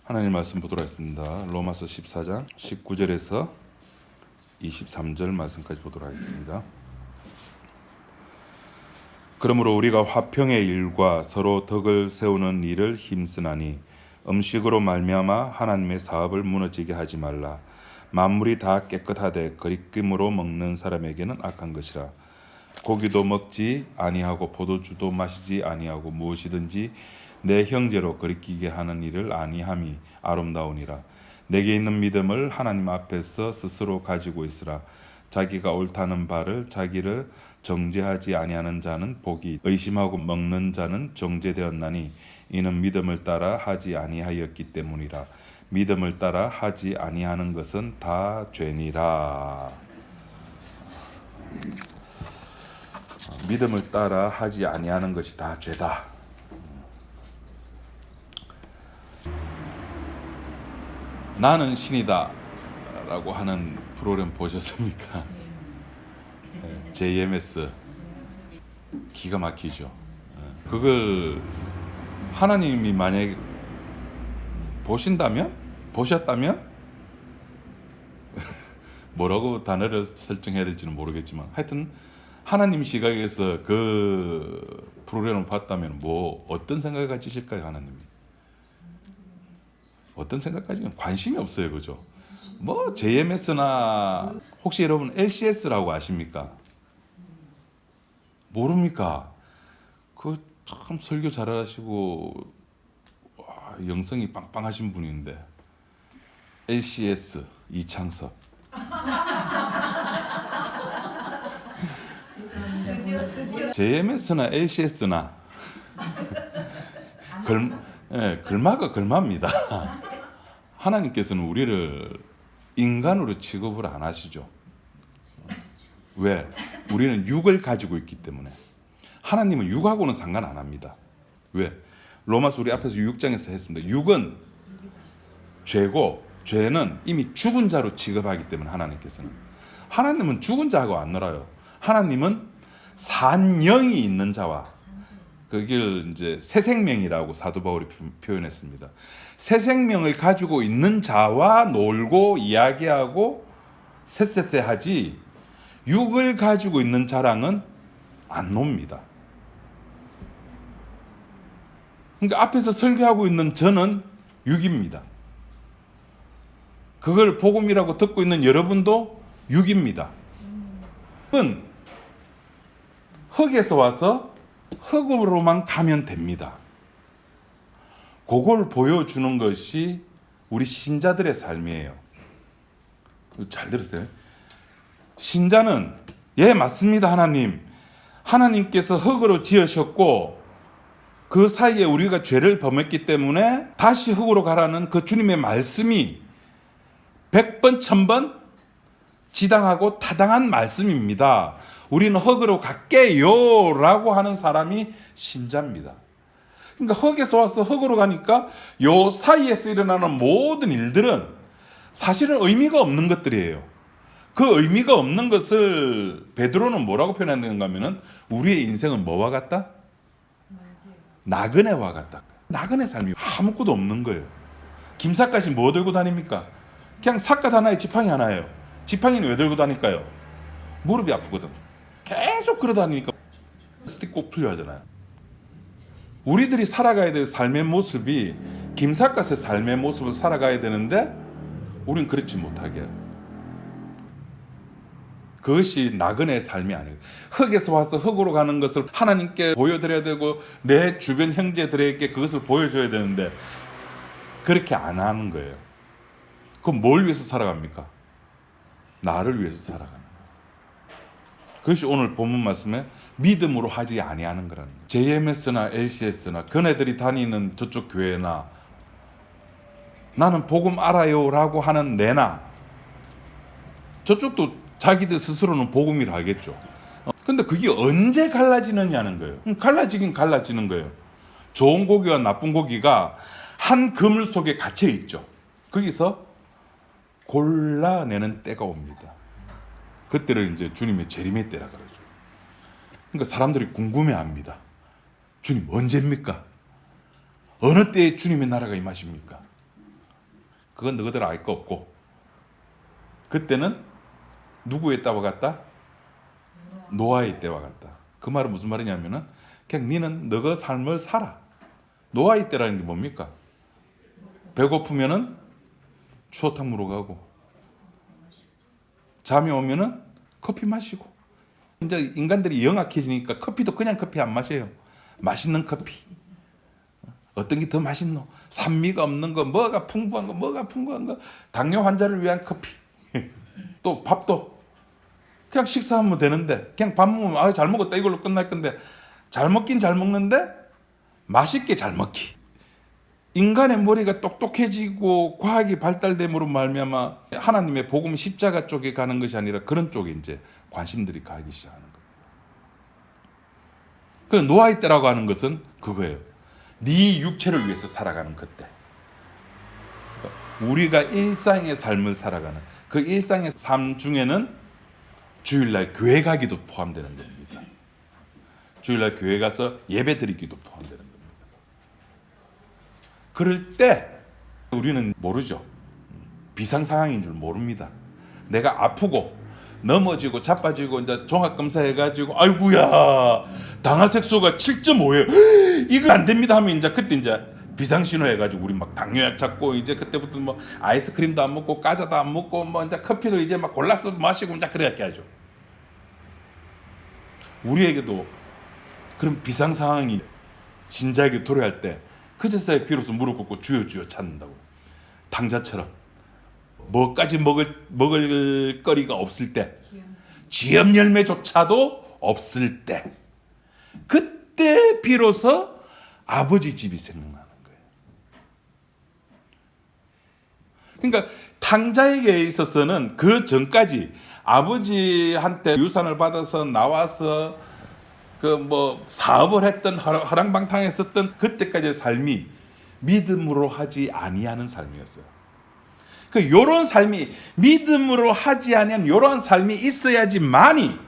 하나님 말씀 보도록 하겠습니다. 로마서 14장 19절에서 23절 말씀까지 보도록 하겠습니다. 그러므로 우리가 화평의 일과 서로 덕을 세우는 일을 힘쓰나니 음식으로 말미암아 하나님의 사업을 무너지게 하지 말라. 만물이 다 깨끗하되 거리낌으로 먹는 사람에게는 악한 것이라. 고기도 먹지 아니하고 포도주도 마시지 아니하고 무엇이든지 내 형제로 거리끼게 하는 일을 아니함이 아름다우니라. 내게 있는 믿음을 하나님 앞에서 스스로 가지고 있으라. 자기가 옳다는 바를 자기를 정죄하지 아니하는 자는 복이 의심하고 먹는 자는 정죄되었나니 이는 믿음을 따라 하지 아니하였기 때문이라. 믿음을 따라 하지 아니하는 것은 다 죄니라. 믿음을 따라 하지 아니하는 것이 다 죄다. 나는 신이다 라고 하는 프로그램 보셨습니까? JMS 기가 막히죠. 그걸 하나님이 만약에 보셨다면 뭐라고 단어를 설정해야 될지는 모르겠지만 하여튼 하나님 시각에서 그 프로그램을 봤다면 뭐 어떤 생각을 가지실까요? 하나님이 어떤 생각까지는 관심이 없어요. 그죠? 뭐 JMS나 혹시 여러분 LCS라고 아십니까? 모릅니까? 그 참 설교 잘하시고 영성이 빵빵하신 분인데 LCS 이창섭 JMS나 LCS나 글마가 글마입니다. 하나님께서는 우리를 인간으로 취급을 안 하시죠. 왜? 우리는 육을 가지고 있기 때문에. 하나님은 육하고는 상관 안 합니다. 왜? 로마서 우리 앞에서 6장에서 했습니다. 육은 죄고 죄는 이미 죽은 자로 취급하기 때문에 하나님은 죽은 자하고 안 놀아요. 하나님은 산 영이 있는 자와 그걸 이제 새 생명이라고 사도 바울이 표현했습니다. 새 생명을 가지고 있는 자와 놀고 이야기하고 쎄쎄쎄하지 육을 가지고 있는 자랑은 안 놉니다. 그러니까 앞에서 설교하고 있는 저는 육입니다. 그걸 복음이라고 듣고 있는 여러분도 육입니다. 흙에서 와서 흙으로만 가면 됩니다. 그걸 보여주는 것이 우리 신자들의 삶이에요. 잘 들으세요. 신자는 예 맞습니다. 하나님께서 흙으로 지으셨고 그 사이에 우리가 죄를 범했기 때문에 다시 흙으로 가라는 그 주님의 말씀이 100번 1000번 지당하고 타당한 말씀입니다. 우리는 흙으로 갈게요 라고 하는 사람이 신자입니다. 그러니까 흙에서 와서 흙으로 가니까 요 사이에서 일어나는 모든 일들은 사실은 의미가 없는 것들이에요. 그 의미가 없는 것을 베드로는 뭐라고 표현했는가 하면은 우리의 인생은 뭐와 같다? 나그네와 같다. 나그네 삶이 아무것도 없는 거예요. 김삿갓이 뭐 들고 다닙니까? 그냥 삿갓 하나에 지팡이 하나예요. 지팡이는 왜 들고 다닐까요? 무릎이 아프거든. 계속 걸어 다니니까 스틱 꼭 필요하잖아요. 우리들이 살아가야 될 삶의 모습이 김삿갓의 삶의 모습을 살아가야 되는데 우린 그렇지 못하게 해요. 그것이 나그네의 삶이 아니에요. 흙에서 와서 흙으로 가는 것을 하나님께 보여드려야 되고 내 주변 형제들에게 그것을 보여줘야 되는데 그렇게 안 하는 거예요. 그럼 뭘 위해서 살아갑니까? 나를 위해서 살아가는 거예요. 그것이 오늘 본문 말씀에 믿음으로 하지 아니하는 거라는 거예요. JMS나 LCS나 그네들이 다니는 저쪽 교회나 나는 복음 알아요 라고 하는 내나 저쪽도 자기들 스스로는 복음이라 하겠죠. 근데 그게 언제 갈라지느냐는 거예요. 갈라지긴 갈라지는 거예요. 좋은 고기와 나쁜 고기가 한 그물 속에 갇혀 있죠. 거기서 골라내는 때가 옵니다. 그때를 이제 주님의 재림의 때라 그러죠. 그러니까 사람들이 궁금해합니다. 주님 언제입니까? 어느 때에 주님의 나라가 임하십니까? 그건 너희들 알 거 없고. 그때는 누구의 때와 같다? 노아의 때와 같다. 그 말은 무슨 말이냐면은 그냥 니는 너의 삶을 살아. 노아의 때라는 게 뭡니까? 배고프면은 추어탕 물어 가고, 잠이 오면은 커피 마시고. 이제 인간들이 영악해지니까 커피도 그냥 커피 안 마셔요. 맛있는 커피. 어떤 게 더 맛있노? 산미가 없는 거, 뭐가 풍부한 거, 당뇨 환자를 위한 커피. 또 밥도 그냥 식사하면 되는데, 그냥 밥 먹으면 잘 먹었다 이걸로 끝날 건데, 잘 먹긴 잘 먹는데 맛있게 잘 먹기. 인간의 머리가 똑똑해지고 과학이 발달됨으로 말미암아 하나님의 복음 십자가 쪽에 가는 것이 아니라 그런 쪽에 이제 관심들이 가기 시작하는 겁니다. 그 노아의 때라고 하는 것은 그거예요. 네 육체를 위해서 살아가는 그때. 우리가 일상의 삶을 살아가는 그 일상의 삶 중에는 주일날 교회 가기도 포함되는 겁니다. 주일날 교회 가서 예배 드리기도 포함되는 겁니다. 그럴 때 우리는 모르죠. 비상 상황인 줄 모릅니다. 내가 아프고 넘어지고 자빠지고 이제 종합검사 해가지고 아이고야 당화색소가 7.5예요. 이거 안 됩니다 하면 이제 그때 이제 비상신호 해가지고 우리 막 당뇨약 찾고 이제 그때부터 뭐 아이스크림도 안 먹고 과자도 안 먹고 뭐 이제 커피도 이제 막 골라서 마시고 이제 그렇게 하죠. 우리에게도 그런 비상 상황이 신자에게 도래할 때 그제서야 비로소 무릎 꿇고 주여 주여 찾는다고. 당자처럼 뭐까지 먹을 거리가 없을 때, 쥐염 열매조차도 없을 때, 그때 비로소 아버지 집이 생각나는 거예요. 그러니까 당자에게 있어서는 그 전까지 아버지한테 유산을 받아서 나와서 그 뭐 사업을 했던 허랑방탕했었던 그때까지의 삶이 믿음으로 하지 아니하는 삶이었어요. 그 요런 삶이 믿음으로 하지 아니한 요런 삶이 있어야지만이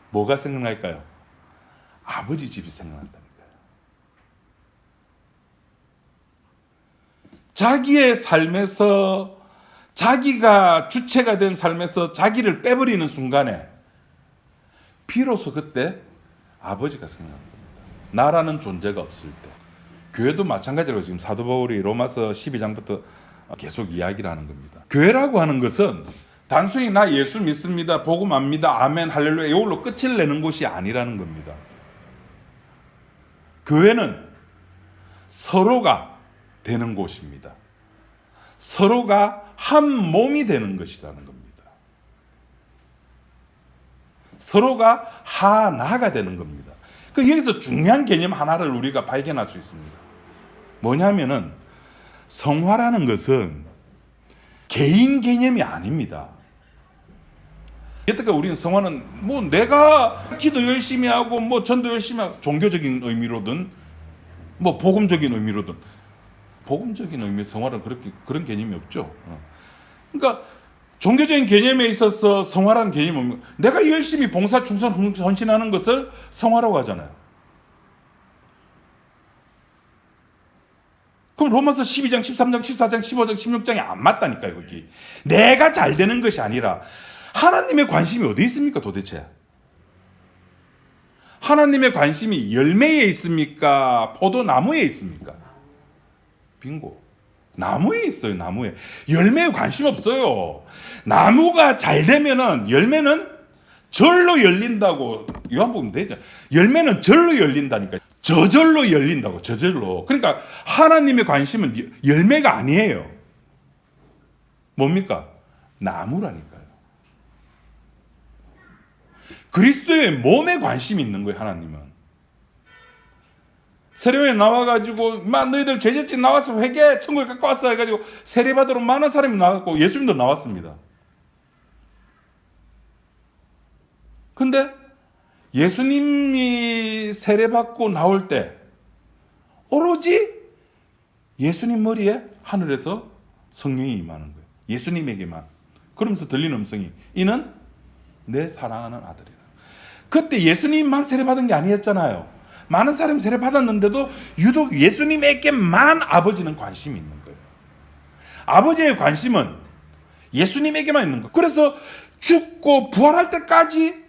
뭐가 생각날까요? 아버지 집이 생각난다니까요. 자기의 삶에서 자기가 주체가 된 삶에서 자기를 빼버리는 순간에 비로소 그때 아버지가 생각납니다. 나라는 존재가 없을 때. 교회도 마찬가지로 지금 사도 바울이 로마서 12장부터 계속 이야기를 하는 겁니다. 교회라고 하는 것은 단순히 나 예수 믿습니다, 복음 압니다, 아멘, 할렐루야 이걸로 끝을 내는 곳이 아니라는 겁니다. 교회는 서로가 되는 곳입니다. 서로가 한 몸이 되는 것이라는 겁니다. 서로가 하나가 되는 겁니다. 여기서 중요한 개념 하나를 우리가 발견할 수 있습니다. 뭐냐면은 성화라는 것은 개인 개념이 아닙니다. 여태까지 우리는 성화는 뭐 내가 기도 열심히 하고 뭐 전도 열심히 하고 종교적인 의미로든 뭐 복음적인 의미로든 복음적인 의미의 성화는 그런 개념이 없죠. 그러니까 종교적인 개념에 있어서 성화라는 개념이 뭡니까? 내가 열심히 봉사, 충성, 헌신하는 것을 성화라고 하잖아요. 그럼 로마서 12장, 13장, 14장, 15장, 16장이 안 맞다니까요. 거기 내가 잘 되는 것이 아니라 하나님의 관심이 어디 있습니까 도대체? 하나님의 관심이 열매에 있습니까? 포도나무에 있습니까? 빙고. 나무에 있어요. 나무에. 열매에 관심 없어요. 나무가 잘 되면은 열매는 절로 열린다고 요한복음 되죠. 열매는 절로 열린다니까. 저절로 열린다고. 저절로. 그러니까 하나님의 관심은 열매가 아니에요. 뭡니까? 나무라니까요. 그리스도의 몸에 관심이 있는 거예요. 하나님은. 세례에 나와가지고 막 너희들 죄졌지 나와서 회개 천국에 갖고 왔어 해가지고 세례받으러 많은 사람이 나왔고 예수님도 나왔습니다. 근데 예수님이 세례받고 나올 때 오로지 예수님 머리에 하늘에서 성령이 임하는 거예요. 예수님에게만. 그러면서 들리는 음성이 이는 내 사랑하는 아들이라. 그때 예수님만 세례받은 게 아니었잖아요. 많은 사람이 세례받았는데도 유독 예수님에게만 아버지는 관심이 있는 거예요. 아버지의 관심은 예수님에게만 있는 거. 그래서 죽고 부활할 때까지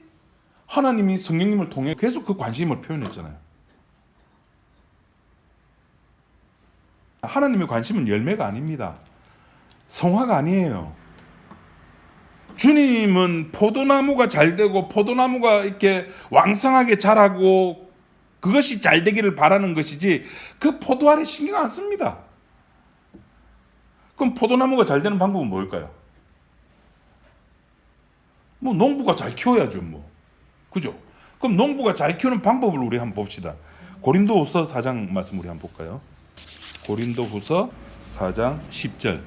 하나님이 성령님을 통해 계속 그 관심을 표현했잖아요. 하나님의 관심은 열매가 아닙니다. 성화가 아니에요. 주님은 포도나무가 잘 되고 포도나무가 이렇게 왕성하게 자라고 그것이 잘 되기를 바라는 것이지 그 포도알에 신경 안 씁니다. 그럼 포도나무가 잘 되는 방법은 뭘까요? 뭐 농부가 잘 키워야죠, 뭐. 그죠? 그럼 농부가 잘 키우는 방법을 우리 한번 봅시다. 고린도후서 4장 말씀 우리 한번 볼까요? 고린도후서 4장 10절.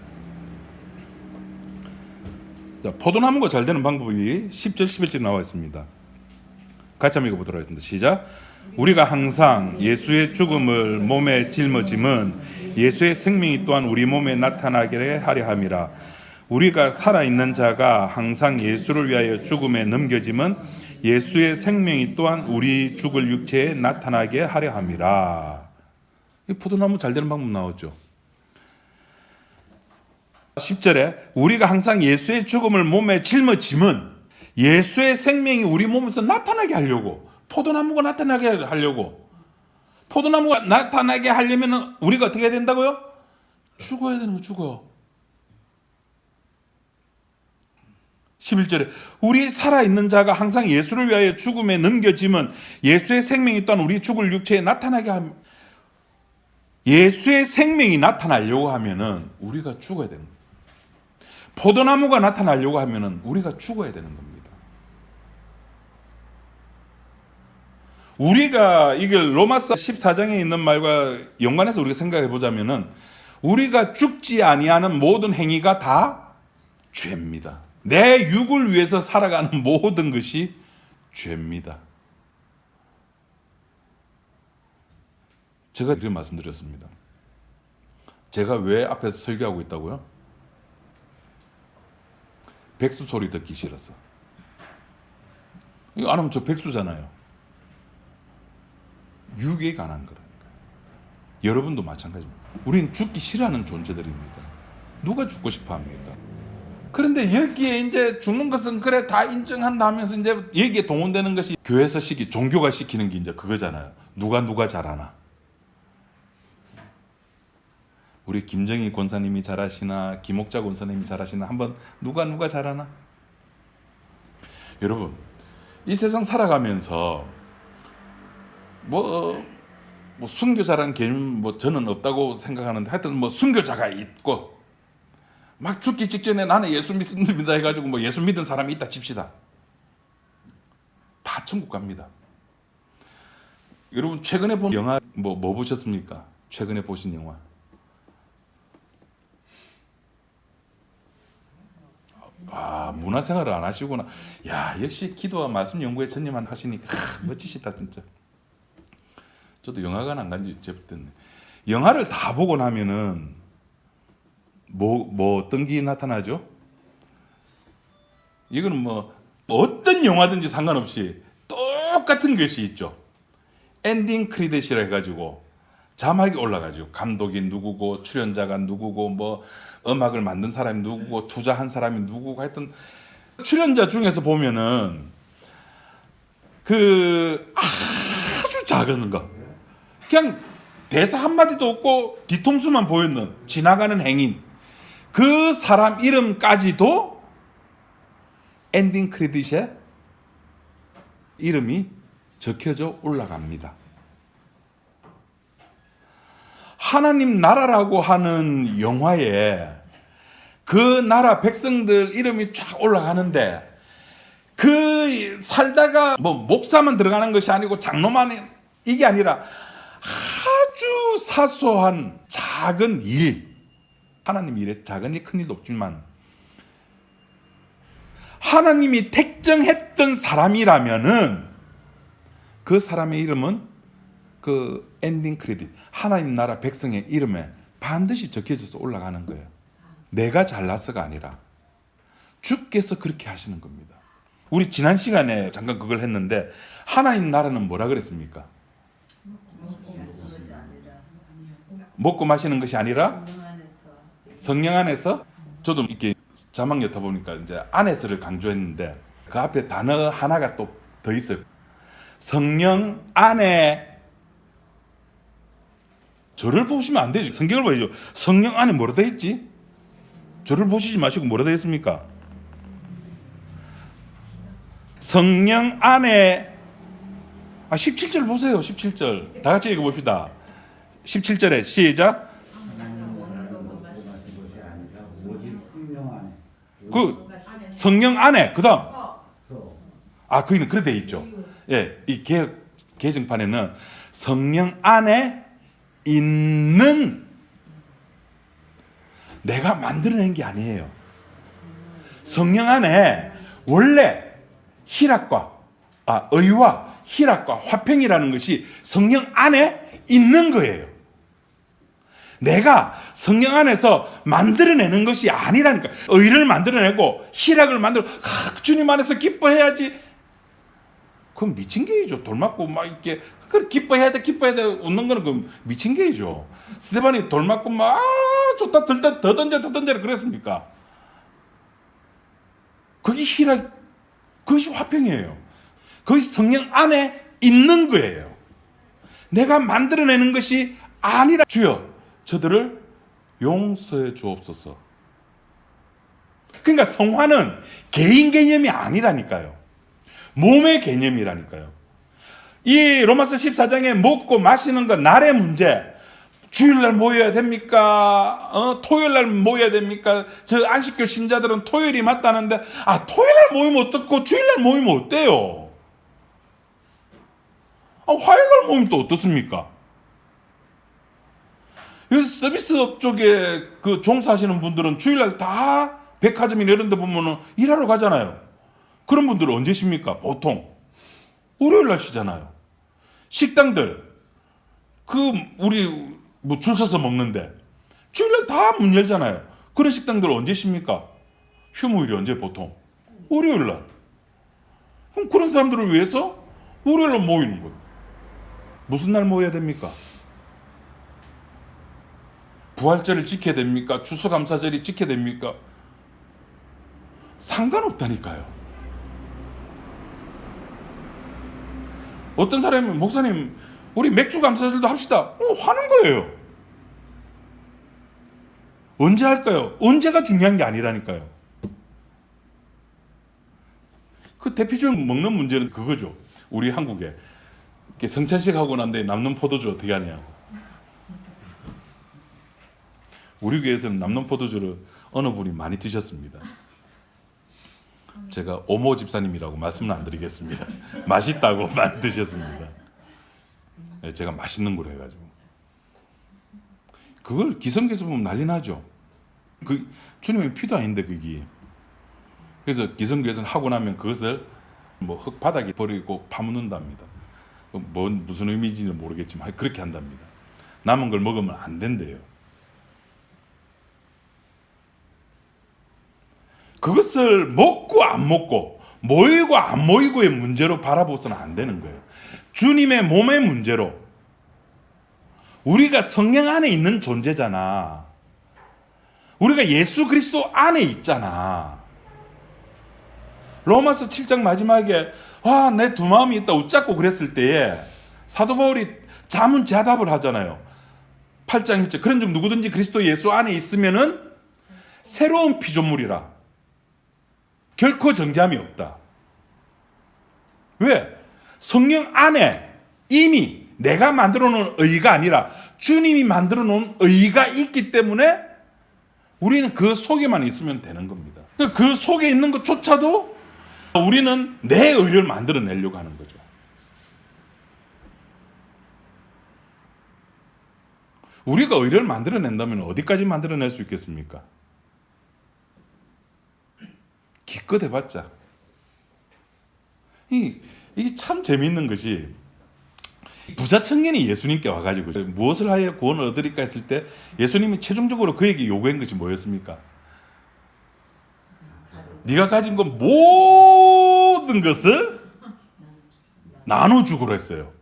자, 포도나무가 잘 되는 방법이 10절 11절 나와 있습니다. 같이 한번 읽어보도록 하겠습니다. 시작. 우리가 항상 예수의 죽음을 몸에 짊어짐은 예수의 생명이 또한 우리 몸에 나타나게 하려 함이라. 우리가 살아있는 자가 항상 예수를 위하여 죽음에 넘겨짐은 예수의 생명이 또한 우리 죽을 육체에 나타나게 하려 함이라. 이 포도나무 잘 되는 방법 나왔죠. 10절에 우리가 항상 예수의 죽음을 몸에 짊어짐은 예수의 생명이 우리 몸에서 나타나게 하려고, 포도나무가 나타나게 하려고. 포도나무가 나타나게 하려면 우리가 어떻게 해야 된다고요? 죽어야 되는 거, 죽어. 11절에 우리 살아있는 자가 항상 예수를 위하여 죽음에 넘겨짐은 예수의 생명이 또한 우리 죽을 육체에 나타나게 합니다. 예수의 생명이 나타나려고 하면은 우리가 죽어야 되는 거예요. 포도나무가 나타나려고 하면은 우리가 죽어야 되는 겁니다. 우리가 이게 로마서 14장에 있는 말과 연관해서 우리가 생각해 보자면은 우리가 죽지 아니하는 모든 행위가 다 죄입니다. 내 육을 위해서 살아가는 모든 것이 죄입니다. 제가 이런 말씀드렸습니다. 제가 왜 앞에서 설교하고 있다고요? 백수 소리 듣기 싫어서. 이거 안 하면 저 백수잖아요. 육에 관한 거라니까요. 여러분도 마찬가지입니다. 우리는 죽기 싫어하는 존재들입니다. 누가 죽고 싶어 합니까? 그런데 여기에 이제 죽는 것은 그래 다 인정한다 하면서 이제 여기에 동원되는 것이 교회에서 종교가 시키는 게 이제 그거잖아요. 누가 잘하나. 우리 김정희 권사님이 잘하시나 김옥자 권사님이 잘하시나 한번 누가 잘하나? 여러분 이 세상 살아가면서 뭐 순교자라는 개념 저는 없다고 생각하는데 하여튼 순교자가 있고 막 죽기 직전에 나는 예수 믿습니다 해가지고 예수 믿은 사람이 있다 칩시다. 다 천국 갑니다. 여러분 최근에 본 영화 뭐 보셨습니까? 최근에 보신 영화. 문화생활을 안 하시구나. 야, 역시 기도와 말씀 연구에 전념만 하시니까 멋지시다 진짜. 저도 영화관 안 간 지 제법 됐네. 영화를 다 보고 나면은 어떤 게 나타나죠? 이거는 어떤 영화든지 상관없이 똑같은 것이 있죠. 엔딩 크레딧이라 해가지고 자막이 올라가죠. 감독이 누구고 출연자가 누구고 음악을 만든 사람이 누구고 투자한 사람이 누구고 하여튼 출연자 중에서 보면은 그 아주 작은 거 그냥 대사 한마디도 없고 뒤통수만 보이는 지나가는 행인 그 사람 이름까지도 엔딩 크레딧에 이름이 적혀져 올라갑니다. 하나님 나라라고 하는 영화에 그 나라 백성들 이름이 쫙 올라가는데 그 살다가 목사만 들어가는 것이 아니고 장로만 이게 아니라 아주 사소한 작은 일 하나님 일에 작은 일 큰 일도 없지만 하나님이 택정했던 사람이라면은 그 사람의 이름은 그 엔딩 크레딧 하나님 나라 백성의 이름에 반드시 적혀져서 올라가는 거예요. 내가 잘나서가 아니라 주께서 그렇게 하시는 겁니다. 우리 지난 시간에 잠깐 그걸 했는데 하나님 나라는 뭐라 그랬습니까? 먹고 마시는 것이 아니라 성령 안에서 저도 이렇게 자막 엿다 보니까 이제 안에서를 강조했는데 그 앞에 단어 하나가 또 더 있어요. 성령 안에 저를 보시면 안 되죠. 성경을 봐야죠. 성령 안에 뭐라 되어 있지? 저를 보시지 마시고 뭐라 되어 있습니까? 성령 안에 17절 보세요. 17절 다 같이 읽어봅시다. 17절에 시작. 그 성령 안에 그 다음 거기는 그래 돼 있죠. 예, 이 개정판에는 성령 안에 있는, 내가 만들어낸 게 아니에요. 성령 안에 원래 의와 희락과 화평이라는 것이 성령 안에 있는 거예요. 내가 성령 안에서 만들어내는 것이 아니라니까. 의를 만들어내고 희락을 만들어 주님 안에서 기뻐해야지. 그건 미친 게이죠. 돌 맞고 막 이렇게 기뻐해야 돼 웃는 거는 그 미친 게이죠. 스데반이 돌 맞고 막 좋다 더 던져라 그랬습니까? 그게 희락, 그것이 화평이에요. 그것이 성령 안에 있는 거예요. 내가 만들어내는 것이 아니라 주여 저들을 용서해 주옵소서. 그러니까 성화는 개인 개념이 아니라니까요. 몸의 개념이라니까요. 이 로마서 14장에 먹고 마시는 건 날의 문제. 주일날 모여야 됩니까? 토요일날 모여야 됩니까? 저 안식교 신자들은 토요일이 맞다는데 토요일날 모이면 어떻고 주일날 모이면 어때요? 화요일날 모이면 또 어떻습니까? 그래서 서비스업 쪽에 그 종사하시는 분들은 주일날 다 백화점이나 이런 데 보면은 일하러 가잖아요. 그런 분들은 언제 쉽니까? 보통 월요일날 쉬잖아요. 식당들 우리 줄 서서 먹는데 주일날 다 문 열잖아요. 그런 식당들 언제 쉽니까? 휴무일이 언제 보통? 월요일날. 그럼 그런 사람들을 위해서 월요일날 모이는 거예요. 무슨 날 모여야 됩니까? 부활절을 지켜야 됩니까? 추수감사절이 지켜야 됩니까? 상관없다니까요. 어떤 사람이 목사님 우리 맥주 감사절도 합시다. 하는 거예요. 언제 할까요? 언제가 중요한 게 아니라니까요. 그 대표적으로 먹는 문제는 그거죠. 우리 한국에 성찬식 하고 난 뒤에 남는 포도주 어떻게 하냐. 우리 교회에서는 남는 포도주를 어느 분이 많이 드셨습니다. 제가 오모 집사님이라고 말씀은 안 드리겠습니다. 맛있다고 많이 드셨습니다. 제가 맛있는 걸 해가지고 그걸 기성교에서 보면 난리 나죠. 그 주님의 피도 아닌데 그게. 그래서 기성교에서는 하고 나면 그것을 흙바닥에 버리고 파묻는답니다. 무슨 의미인지는 모르겠지만 그렇게 한답니다. 남은 걸 먹으면 안 된대요. 그것을 먹고 안 먹고 모이고 안 모이고의 문제로 바라보서는 안 되는 거예요. 주님의 몸의 문제로. 우리가 성령 안에 있는 존재잖아. 우리가 예수 그리스도 안에 있잖아. 로마서 7장 마지막에 내 두 마음이 있다 웃잡고 그랬을 때에 사도 바울이 자문자답을 하잖아요. 8장 1절 그런즉 누구든지 그리스도 예수 안에 있으면은 새로운 피조물이라. 결코 정죄함이 없다. 왜? 성령 안에 이미 내가 만들어 놓은 의가 아니라 주님이 만들어 놓은 의가 있기 때문에 우리는 그 속에만 있으면 되는 겁니다. 그 속에 있는 것조차도 우리는 내 의를 만들어내려고 하는 거죠. 우리가 의를 만들어낸다면 어디까지 만들어낼 수 있겠습니까? 기껏 해봤자. 이게 참 재미있는 것이 부자 청년이 예수님께 와가지고 무엇을 하여 구원을 얻으리까 했을 때 예수님이 최종적으로 그에게 요구한 것이 뭐였습니까? 네가 가진 것 모든 것을 나눠주기로 했어요.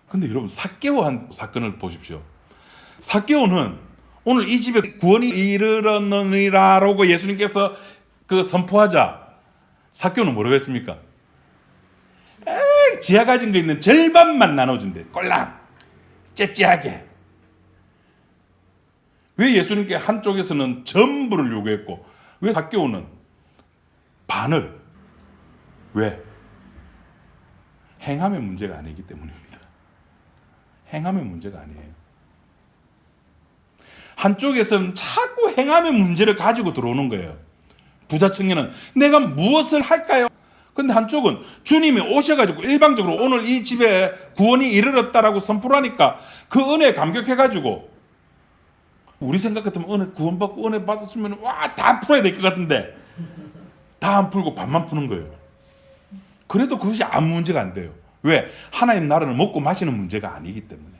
근데 여러분 삭개오 한 사건을 보십시오. 삭개오는 오늘 이 집에 구원이 이르렀느니라라고 예수님께서 그 선포하자 삭개오는 뭐라고 했습니까? 지하 가진 거 있는 절반만 나눠준대. 꼴랑 째째하게. 왜 예수님께 한쪽에서는 전부를 요구했고 왜 삭개오는 반을? 왜? 행함의 문제가 아니기 때문입니다. 행함의 문제가 아니에요. 한쪽에서는 자꾸 행함의 문제를 가지고 들어오는 거예요. 부자 청년은 내가 무엇을 할까요? 근데 한쪽은 주님이 오셔가지고 일방적으로 오늘 이 집에 구원이 이르렀다라고 선포를 하니까 그 은혜에 감격해가지고 우리 생각 같으면 은혜 구원받고 은혜 받았으면 와 다 풀어야 될 것 같은데 다 안 풀고 반만 푸는 거예요. 그래도 그것이 아무 문제가 안 돼요. 왜? 하나님 나라를 먹고 마시는 문제가 아니기 때문에.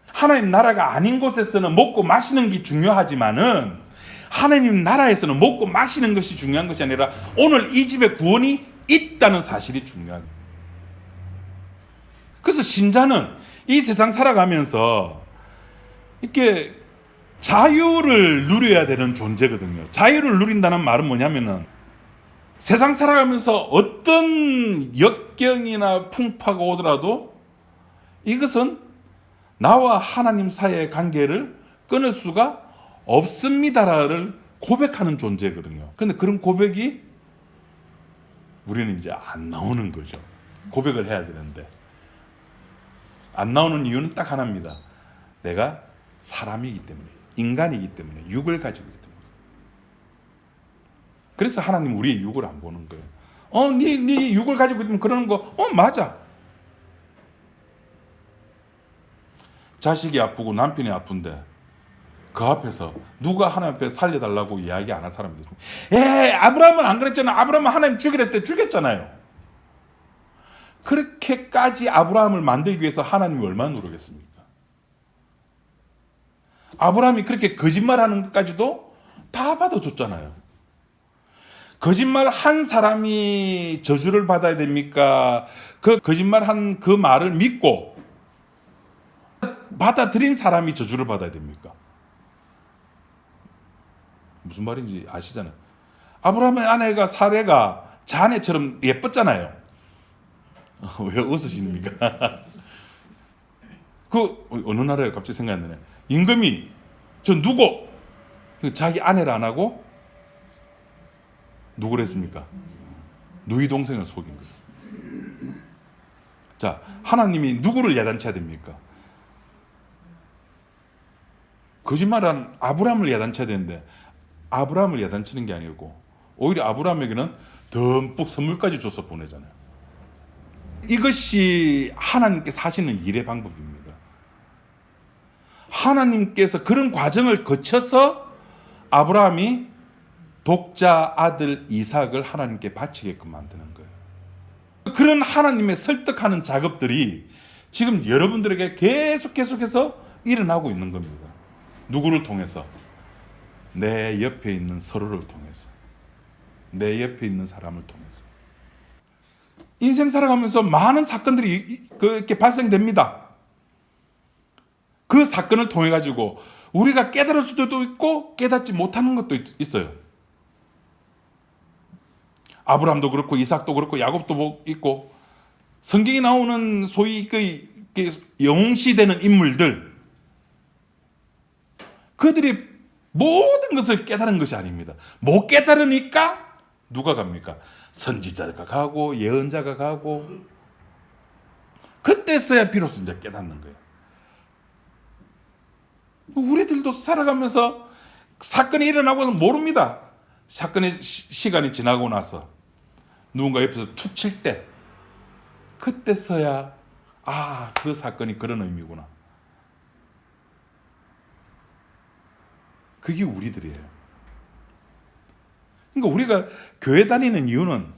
하나님 나라가 아닌 곳에서는 먹고 마시는 게 중요하지만은 하나님 나라에서는 먹고 마시는 것이 중요한 것이 아니라 오늘 이 집에 구원이 있다는 사실이 중요합니다. 그래서 신자는 이 세상 살아가면서 이렇게 자유를 누려야 되는 존재거든요. 자유를 누린다는 말은 뭐냐면은 세상 살아가면서 어떤 역경이나 풍파가 오더라도 이것은 나와 하나님 사이의 관계를 끊을 수가 없습니다를 고백하는 존재거든요. 근데 그런 고백이 우리는 이제 안 나오는 거죠. 고백을 해야 되는데 안 나오는 이유는 딱 하나입니다. 내가 사람이기 때문에, 인간이기 때문에, 육을 가지고 있기 때문에. 그래서 하나님 우리의 육을 안 보는 거예요. 네 육을 가지고 있으면 그러는 거, 맞아. 자식이 아프고 남편이 아픈데 그 앞에서 누가 하나님 앞에 살려달라고 이야기 안 한 사람이 있습니다. 아브라함은 안 그랬잖아. 아브라함은 하나님 죽이라 했을 때 죽였잖아요. 그렇게까지 아브라함을 만들기 위해서 하나님이 얼마나 노력했습니까? 아브라함이 그렇게 거짓말하는 것까지도 다 받아줬잖아요. 거짓말 한 사람이 저주를 받아야 됩니까? 그 거짓말한 그 말을 믿고 받아들인 사람이 저주를 받아야 됩니까? 무슨 말인지 아시잖아요. 아브라함의 아내가 사레가 자네처럼 예뻤잖아요. 왜 웃으십니까? 그 어느 나라에 갑자기 생각이 안 나네. 임금이 저 누구? 자기 아내를 안 하고 누구를 했습니까? 누이 동생을 속인 거예요. 자, 하나님이 누구를 야단쳐야 됩니까? 거짓말한 아브라함을 야단쳐야 되는데 아브라함을 야단치는 게 아니고 오히려 아브라함에게는 듬뿍 선물까지 줘서 보내잖아요. 이것이 하나님께서 하시는 일의 방법입니다. 하나님께서 그런 과정을 거쳐서 아브라함이 독자 아들 이삭을 하나님께 바치게끔 만드는 거예요. 그런 하나님의 설득하는 작업들이 지금 여러분들에게 계속해서 일어나고 있는 겁니다. 누구를 통해서? 내 옆에 있는 서로를 통해서, 내 옆에 있는 사람을 통해서. 인생 살아가면서 많은 사건들이 이렇게 발생됩니다. 그 사건을 통해 가지고 우리가 깨달을 수도 있고 깨닫지 못하는 것도 있어요. 아브라함도 그렇고 이삭도 그렇고 야곱도 있고 성경에 나오는 소위 그 영웅시되는 인물들, 그들이 모든 것을 깨달은 것이 아닙니다. 못 깨달으니까 누가 갑니까? 선지자가 가고 예언자가 가고 그때서야 비로소 이제 깨닫는 거예요. 우리들도 살아가면서 사건이 일어나고는 모릅니다. 사건의 시간이 지나고 나서 누군가 옆에서 툭 칠 때 그때서야 그 사건이 그런 의미구나. 그게 우리들이에요. 그러니까 우리가 교회 다니는 이유는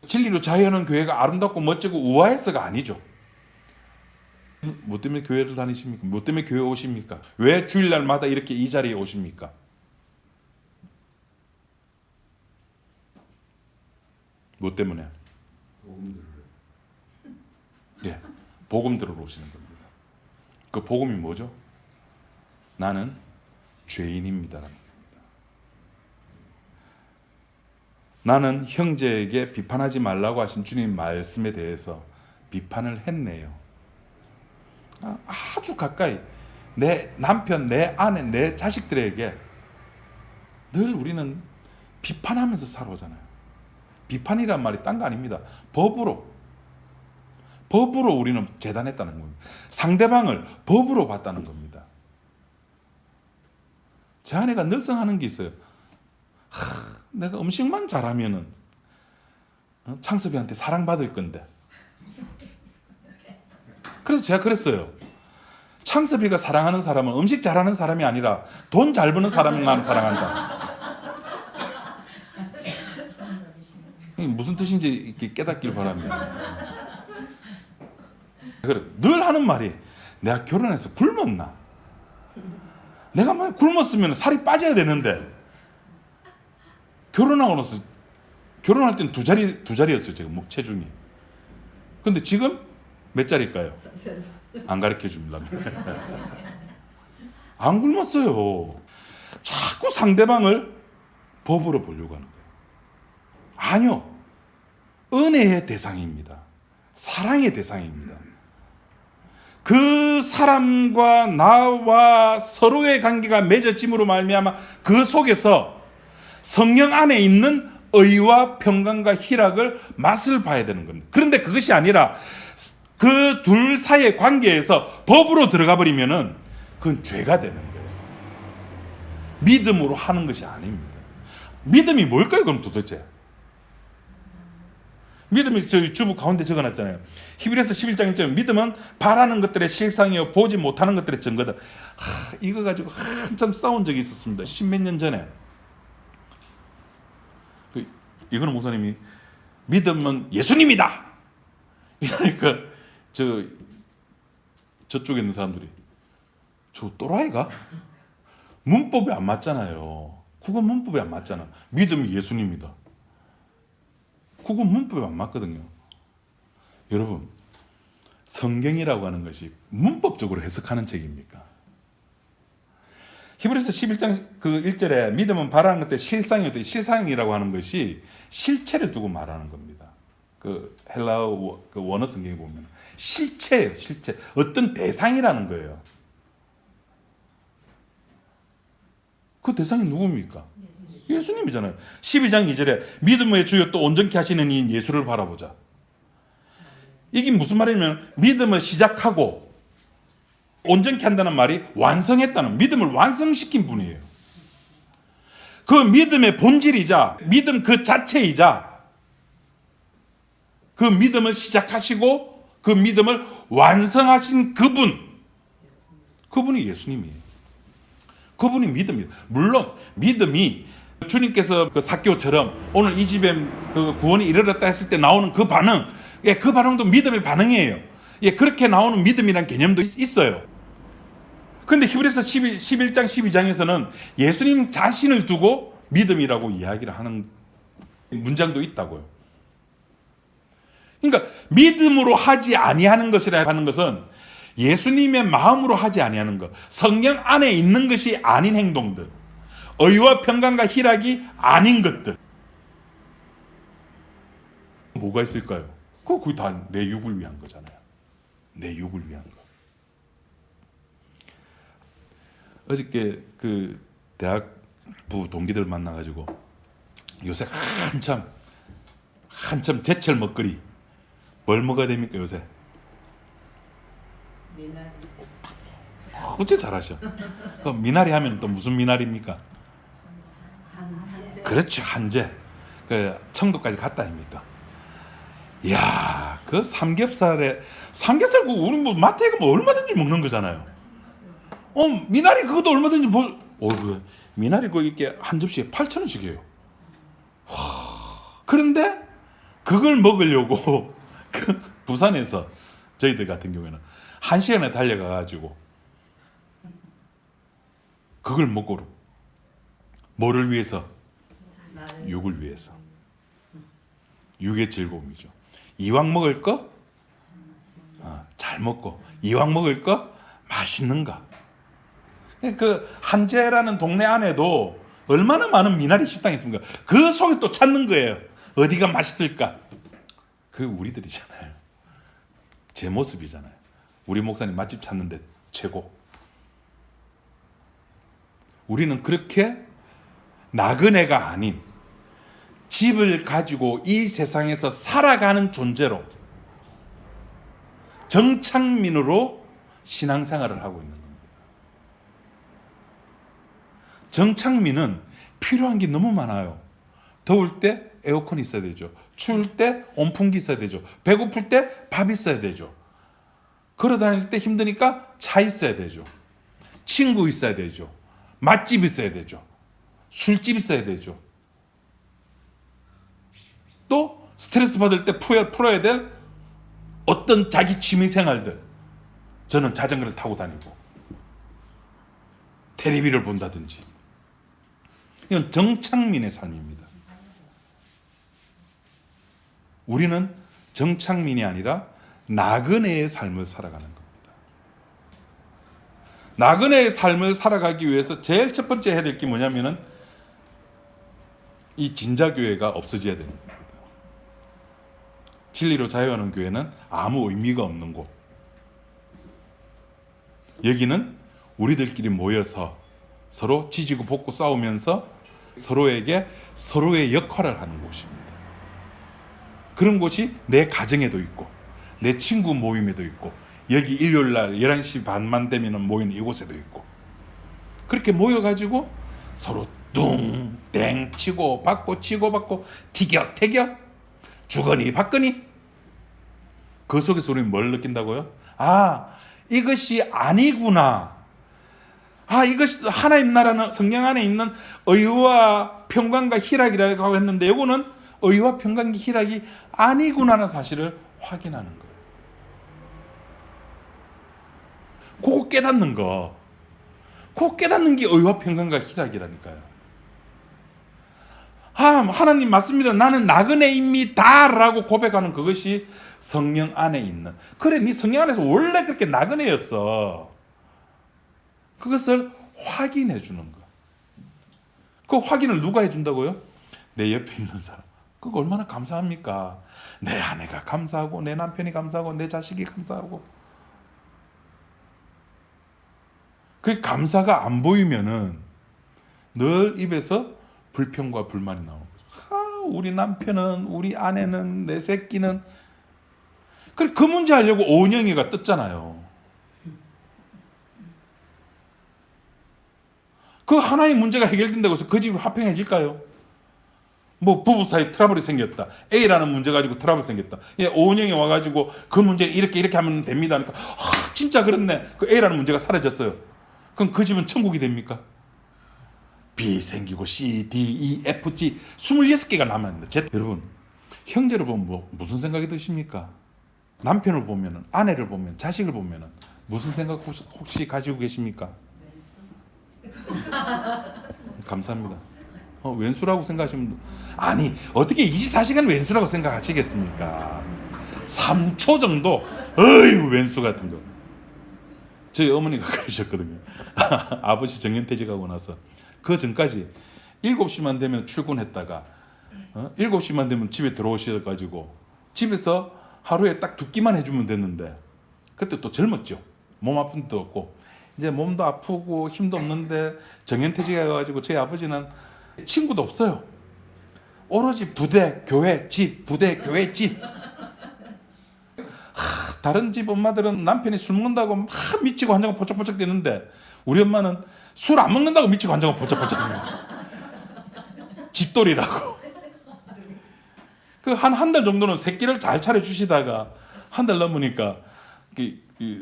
진리로 자유하는 교회가 아름답고 멋지고 우아해서가 아니죠. 뭐 때문에 교회를 다니십니까? 뭐 때문에 교회 오십니까? 왜 주일날마다 이렇게 이 자리에 오십니까? 뭐 때문에? 복음 들으러 오시는 겁니다. 그 복음이 뭐죠? 나는 죄인입니다라는 겁니다. 나는 형제에게 비판하지 말라고 하신 주님 말씀에 대해서 비판을 했네요. 아주 가까이 내 남편, 내 아내, 내 자식들에게 늘 우리는 비판하면서 살아오잖아요. 비판이란 말이 딴 거 아닙니다. 법으로 우리는 재단했다는 겁니다. 상대방을 법으로 봤다는 겁니다. 제 아내가 늘상 하는 게 있어요. 내가 음식만 잘하면은 창섭이한테 사랑받을 건데. 그래서 제가 그랬어요. 창섭이가 사랑하는 사람은 음식 잘하는 사람이 아니라 돈 잘 버는 사람만 사랑한다. 무슨 뜻인지 이렇게 깨닫길 바랍니다. 그래, 늘 하는 말이 내가 결혼해서 굶었나? 내가 만약 굶었으면 살이 빠져야 되는데 결혼하고 나서 결혼할 때는 두 자리였어요. 제가 목 체중이. 근데 지금 몇 자리일까요? 안 가르쳐 줍니다. 안 굶었어요. 자꾸 상대방을 법으로 보려고 하는 거예요. 아니요. 은혜의 대상입니다. 사랑의 대상입니다. 그 사람과 나와 서로의 관계가 맺어짐으로 말미암아 그 속에서 성령 안에 있는 의와 평강과 희락을 맛을 봐야 되는 겁니다. 그런데 그것이 아니라 그 둘 사이의 관계에서 법으로 들어가 버리면은 그건 죄가 되는 거예요. 믿음으로 하는 것이 아닙니다. 믿음이 뭘까요? 그럼 도대체? 믿음이 저희 주부 가운데 적어놨잖아요. 히브리서 11장 1절 믿음은 바라는 것들의 실상이요 보지 못하는 것들의 증거다. 이거 가지고 한참 싸운 적이 있었습니다. 십몇 년 전에. 이거는 목사님이 믿음은 예수님이다. 이러니까 저쪽에 있는 사람들이 저 또라이가? 문법이 안 맞잖아요. 국어 문법이 안 맞잖아. 믿음이 예수님이다. 국어 문법이 안 맞거든요. 여러분, 성경이라고 하는 것이 문법적으로 해석하는 책입니까? 히브리서 11장 그 1절에 믿음은 바라는 것들 실상이었대. 실상이라고 하는 것이 실체를 두고 말하는 겁니다. 그 헬라어 그 원어 성경에 보면 실체예요. 실체. 어떤 대상이라는 거예요. 그 대상이 누굽니까? 예수님이잖아요. 12장 2절에 믿음의 주요 또 온전케 하시는 이 예수를 바라보자. 이게 무슨 말이냐면 믿음을 시작하고 온전케 한다는 말이 완성했다는, 믿음을 완성시킨 분이에요. 그 믿음의 본질이자 믿음 그 자체이자 그 믿음을 시작하시고 그 믿음을 완성하신 그분이 예수님이에요. 그분이 믿음이에요. 물론 믿음이 주님께서 그 삭개오처럼 오늘 이 집에 그 구원이 이르렀다 했을 때 나오는 그 반응, 그 반응도 믿음의 반응이에요. 그렇게 나오는 믿음이라는 개념도 있어요. 그런데 히브리서 11장 12장에서는 예수님 자신을 두고 믿음이라고 이야기를 하는 문장도 있다고요. 그러니까 믿음으로 하지 아니하는 것이라 하는 것은 예수님의 마음으로 하지 아니하는 것, 성령 안에 있는 것이 아닌 행동들, 의와 평강과 희락이 아닌 것들. 뭐가 있을까요? 그거 다 내 육을 위한 거잖아요. 내 육을 위한 거. 어저께 그 대학부 동기들 만나가지고 요새 한참 제철 먹거리 뭘 먹어야 됩니까 요새? 미나리. 어째 잘하셔. 미나리 하면 또 무슨 미나리입니까? 한제. 그렇죠, 한제. 그 청도까지 갔다 아닙니까? 이야, 그 삼겹살 그 우리 뭐 마트에 가면 얼마든지 먹는 거잖아요. 미나리 그것도 얼마든지 그 미나리 그 이렇게 한 접시에 8,000원씩이에요. 그런데 그걸 먹으려고 그 부산에서 저희들 같은 경우에는 1시간에 달려가 가지고 그걸 먹고 뭐를 위해서? 육을 위해서. 육의 즐거움이죠. 이왕 먹을 거 잘 먹고 이왕 먹을 거 맛있는 거. 그 한재라는 동네 안에도 얼마나 많은 미나리 식당이 있습니까? 그 속에 또 찾는 거예요. 어디가 맛있을까? 그 우리들이잖아요. 제 모습이잖아요. 우리 목사님 맛집 찾는데 최고. 우리는 그렇게 나그네가 아닌 집을 가지고 이 세상에서 살아가는 존재로 정착민으로 신앙생활을 하고 있는 겁니다. 정착민은 필요한 게 너무 많아요. 더울 때 에어컨 있어야 되죠. 추울 때 온풍기 있어야 되죠. 배고플 때 밥 있어야 되죠. 걸어 다닐 때 힘드니까 차 있어야 되죠. 친구 있어야 되죠. 맛집 있어야 되죠. 술집 있어야 되죠. 또 스트레스 받을 때 풀어야 될 어떤 자기 취미 생활들. 저는 자전거를 타고 다니고 텔레비를 본다든지. 이건 정착민의 삶입니다. 우리는 정착민이 아니라 나그네의 삶을 살아가는 겁니다. 나그네의 삶을 살아가기 위해서 제일 첫 번째 해야 될 게 뭐냐면은 이 진자교회가 없어져야 되는 겁니다. 진리로 자유하는 교회는 아무 의미가 없는 곳. 여기는 우리들끼리 모여서 서로 지지고 볶고 싸우면서 서로에게 서로의 역할을 하는 곳입니다. 그런 곳이 내 가정에도 있고 내 친구 모임에도 있고 여기 일요일날 11시 반만 되면 모이는 이곳에도 있고 그렇게 모여가지고 서로 뚱땡 치고 받고 치고받고 티격태격 주거니 받거니 그 속에서 우리는 뭘 느낀다고요? 아, 이것이 아니구나. 아, 이것이 하나님 나라는 성경 안에 있는 의와 평강과 희락이라고 했는데 이거는 의와 평강과 희락이 아니구나라는 사실을 확인하는 거예요. 그거 깨닫는 거. 그거 깨닫는 게 의와 평강과 희락이라니까요. 아, 하나님 맞습니다. 나는 나그네입니다. 라고 고백하는 그것이 성령 안에 있는. 그래, 네 성령 안에서 원래 그렇게 나그네였어. 그것을 확인해 주는 거. 그 확인을 누가 해준다고요? 내 옆에 있는 사람. 그거 얼마나 감사합니까? 내 아내가 감사하고 내 남편이 감사하고 내 자식이 감사하고. 그 감사가 안 보이면은 늘 입에서 불평과 불만이 나오는 거죠. 아, 우리 남편은, 우리 아내는, 내 새끼는. 그래, 그 문제 하려고 오은영이가 떴잖아요. 그 하나의 문제가 해결된다고 해서 그 집이 화평해질까요? 뭐 부부 사이 트러블이 생겼다. A라는 문제 가지고 트러블 생겼다. 예, 오은영이 와가지고 그 문제 이렇게 하면 됩니다. 그러니까 아, 진짜 그렇네. 그 A라는 문제가 사라졌어요. 그럼 그 집은 천국이 됩니까? B 생기고 C, D, E, F, G 26개가 남았는데 여러분 형제를 보면 무슨 생각이 드십니까? 남편을 보면 아내를 보면 자식을 보면 무슨 생각 혹시 가지고 계십니까? 감사합니다. 왼수라고 생각하시면 아니 어떻게 24시간 왼수라고 생각하시겠습니까? 3초 정도 어이구 왼수 같은 거. 저희 어머니가 그러셨거든요. 아버지 정년퇴직하고 나서 그 전까지 7시만 되면 출근했다가 7시만 되면 집에 들어오셔가지고 집에서 하루에 딱 2끼만 해주면 됐는데 그때 또 젊었죠. 몸 아픈 데도 없고 이제 몸도 아프고 힘도 없는데 정년퇴직해가지고 저희 아버지는 친구도 없어요. 오로지 부대, 교회, 집, 부대, 교회, 집. 다른 집 엄마들은 남편이 술 먹는다고 막 미치고 환장을 포쩍포쩍 되는데 우리 엄마는 술 안 먹는다고 미치고 환장을 포쩍포쩍 됩니다. 집돌이라고. 그 한 달 정도는 새끼를 잘 차려주시다가 한 달 넘으니까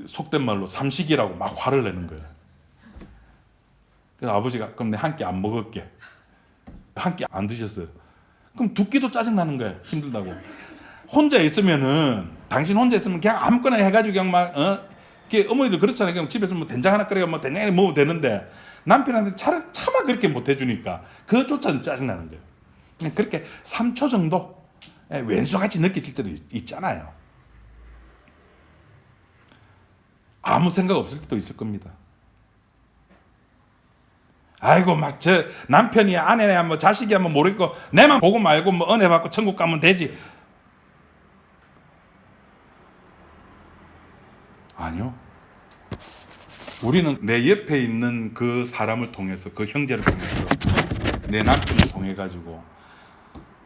속된 말로 삼식이라고 막 화를 내는 거예요. 그래서 아버지가 그럼 내 한 끼 안 먹을게. 한 끼 안 드셨어요. 그럼 2끼도 짜증나는 거예요. 힘들다고. 혼자 있으면은 당신 혼자 있으면 그냥 아무거나 해가지고 그냥 막 어머니들 그렇잖아요. 그냥 집에서 뭐 된장 하나 끓여 뭐 된장에 먹으면 되는데 남편한테 차마 그렇게 못 해주니까 그것조차는 짜증나는 거예요. 그냥 그렇게 3초 정도 왼수같이 느껴질 때도 있잖아요. 아무 생각 없을 때도 있을 겁니다. 아이고 막 저 남편이야 아내야 뭐 자식이야 뭐 모르겠고 내만 보고 말고 뭐 은혜 받고 천국 가면 되지. 아니요. 우리는 내 옆에 있는 그 사람을 통해서, 그 형제를 통해서, 내 남편을 통해 가지고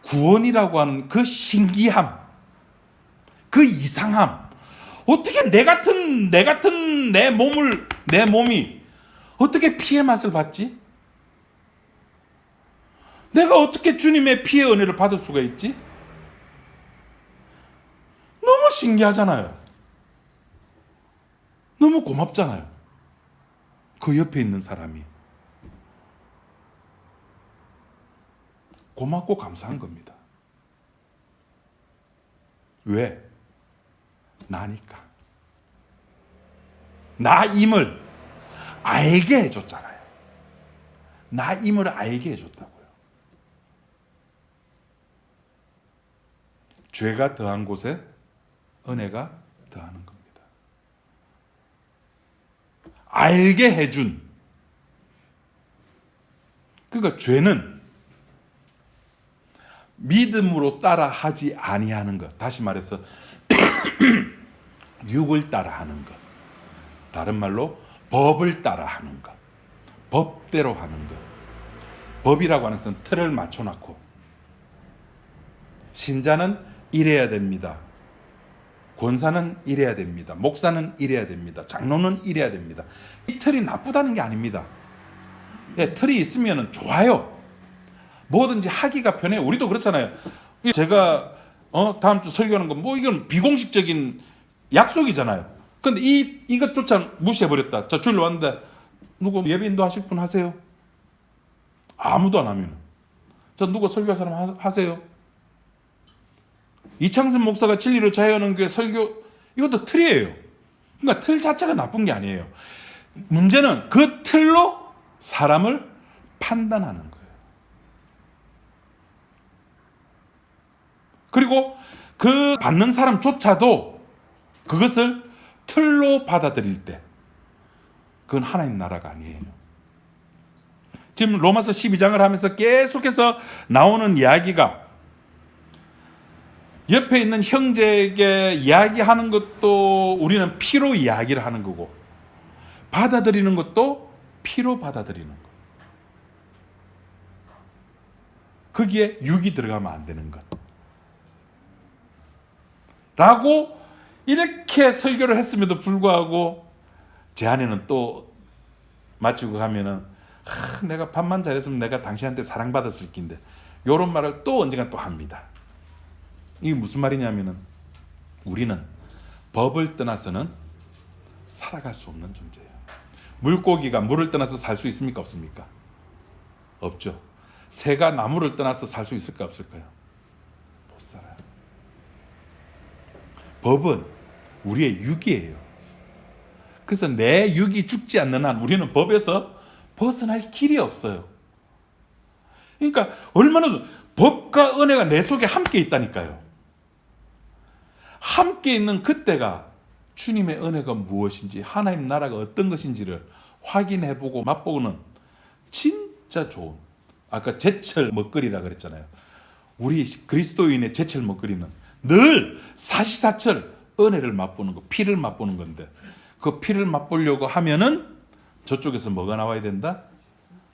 구원이라고 하는 그 신기함, 그 이상함, 어떻게 내 같은 내 몸이 어떻게 피의 맛을 봤지? 내가 어떻게 주님의 피의 은혜를 받을 수가 있지? 너무 신기하잖아요. 너무 고맙잖아요. 그 옆에 있는 사람이 고맙고 감사한 겁니다. 왜? 나니까. 나임을 알게 해줬잖아요. 나임을 알게 해줬다고요. 죄가 더한 곳에 은혜가 더하는 겁니다. 알게 해준. 그러니까 죄는 믿음으로 따라 하지 아니하는 것. 다시 말해서 육을 따라 하는 것. 다른 말로 법을 따라 하는 것. 법대로 하는 것. 법이라고 하는 것은 틀을 맞춰놓고 신자는 이래야 됩니다. 권사는 이래야 됩니다. 목사는 이래야 됩니다. 장로는 이래야 됩니다. 이 틀이 나쁘다는 게 아닙니다. 예, 틀이 있으면 좋아요. 뭐든지 하기가 편해요. 우리도 그렇잖아요. 제가 다음 주 설교하는 건 뭐 이건 비공식적인 약속이잖아요. 근데 이것조차 무시해버렸다. 저 주일로 왔는데 누구 예배 인도하실 분 하세요? 아무도 안 하면 저 누구 설교할 사람 하세요? 이창선 목사가 진리로 자유하는 교회 설교, 이것도 틀이에요. 그러니까 틀 자체가 나쁜 게 아니에요. 문제는 그 틀로 사람을 판단하는 거예요. 그리고 그 받는 사람조차도 그것을 틀로 받아들일 때 그건 하나님 나라가 아니에요. 지금 로마서 12장을 하면서 계속해서 나오는 이야기가 옆에 있는 형제에게 이야기하는 것도 우리는 피로 이야기를 하는 거고 받아들이는 것도 피로 받아들이는 거. 거기에 육이 들어가면 안 되는 것. 라고 이렇게 설교를 했음에도 불구하고 제 안에는 또 마치고 가면은 내가 밥만 잘했으면 내가 당신한테 사랑받았을 낀데 이런 말을 또 언젠가 또 합니다. 이게 무슨 말이냐면은 우리는 법을 떠나서는 살아갈 수 없는 존재예요. 물고기가 물을 떠나서 살 수 있습니까? 없습니까? 없죠. 새가 나무를 떠나서 살 수 있을까? 없을까요? 못 살아요. 법은 우리의 육이에요. 그래서 내 육이 죽지 않는 한 우리는 법에서 벗어날 길이 없어요. 그러니까 얼마나 법과 은혜가 내 속에 함께 있다니까요. 함께 있는 그때가 주님의 은혜가 무엇인지, 하나님 나라가 어떤 것인지를 확인해보고 맛보고는 진짜 좋은, 아까 제철 먹거리라 그랬잖아요. 우리 그리스도인의 제철 먹거리는 늘 사시사철 은혜를 맛보는 거, 피를 맛보는 건데 그 피를 맛보려고 하면은 저쪽에서 뭐가 나와야 된다?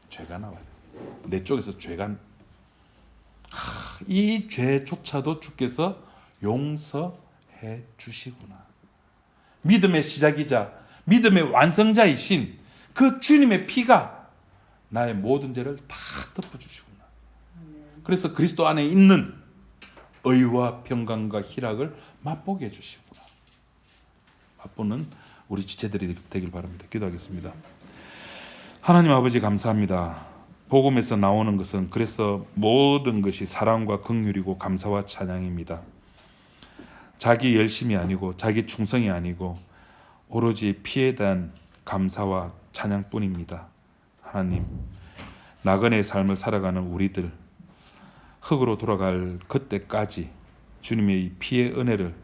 죄가 나와야 된다. 내 쪽에서 죄가, 이 죄조차도 주께서 용서해 주시구나. 믿음의 시작이자 믿음의 완성자이신 그 주님의 피가 나의 모든 죄를 다 덮어주시구나. 그래서 그리스도 안에 있는 의와 평강과 희락을 맛보게 해주시구나. 맛보는 우리 지체들이 되길 바랍니다. 기도하겠습니다. 하나님 아버지 감사합니다. 복음에서 나오는 것은 그래서 모든 것이 사랑과 긍휼이고 감사와 찬양입니다. 자기 열심이 아니고 자기 충성이 아니고 오로지 피에 대한 감사와 찬양뿐입니다. 하나님, 나그네의 삶을 살아가는 우리들, 흙으로 돌아갈 그때까지 주님의 이 피의 은혜를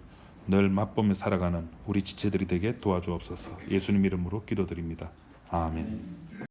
늘 맛보며 살아가는 우리 지체들이 되게 도와주옵소서. 예수님 이름으로 기도드립니다. 아멘.